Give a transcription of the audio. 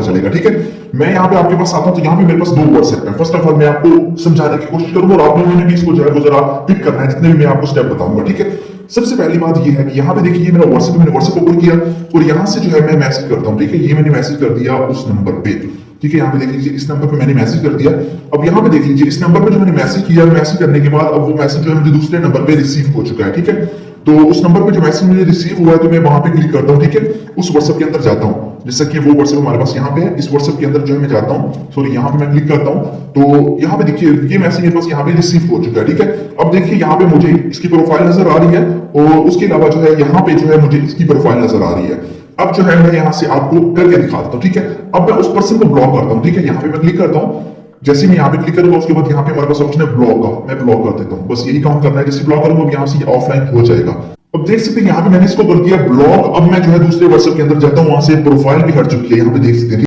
चलेगा। ठीक है, मैं यहाँ पे आपके पास आता हूँ तो यहाँ पे मेरे पास दो व्हाट्सएप है। फर्स्ट ऑफ ऑल मैं आपको समझाने की कोशिश करूंगा और आप लोगों ने भी इसको जो है वो जरा पिक करना है, जितने भी मैं आपको स्टेप बताऊंगा। ठीक है, सबसे पहली बात ये है कि यहाँ पे देखिए मेरा व्हाट्सएप, मैंने व्हाट्सएप ओपन किया और यहाँ से जो है मैं मैसेज करता हूँ। ठीक है, ये मैंने मैसेज कर दिया उस नंबर पे। ठीक है, यहाँ पे देख लीजिए इस नंबर पे मैंने मैसेज कर दिया। अब यहाँ पे देख लीजिए इस नंबर पे जो मैंने मैसेज किया, मैसेज करने के बाद अब वो मैसेज जो है मुझे दूसरे नंबर पे रिसीव हो चुका है। ठीक है, तो उस नंबर पे जो मैसेज मुझे रिसीव हुआ है तो मैं वहां पे क्लिक करता हूँ। ठीक है, उस व्हाट्सएप के अंदर जाता हूँ, जैसा कि वो व्हाट्सएप हमारे पास यहाँ पे है, इस व्हाट्सएप के अंदर जो है मैं जाता हूँ, सॉरी यहाँ पे मैं क्लिक करता हूँ तो यहाँ पे देखिए ये मैसेज मेरे पास यहाँ पे रिसीव हो चुका है। ठीक है, अब देखिए यहाँ पे मुझे इसकी प्रोफाइल नजर आ रही है और उसके अलावा जो है यहाँ पे जो है मुझे इसकी प्रोफाइल नजर आ रही है। अब जो है मैं यहाँ से आपको करके दिखाता हूँ। ठीक है, अब मैं उस पर्सन को ब्लॉक करता हूँ। ठीक है, यहाँ पे मैं क्लिक करता हूँ, जैसे मैं यहाँ पे क्लिक करूंगा उसके बाद यहाँ पे हमारे पास ऑप्शन है ब्लॉक का, मैं ब्लॉक कर देता हूँ। बस यही काम करना है, जैसे ब्लॉक करूंगा यहाँ से ऑफलाइन हो जाएगा। अब देख सकते हैं यहाँ पे मैंने इसको कर दिया ब्लॉक। अब मैं जो है दूसरे व्हाट्सएप के अंदर जाता हूँ, वहां से प्रोफाइल भी हट चुकी है, यहाँ पे देख सकते हैं।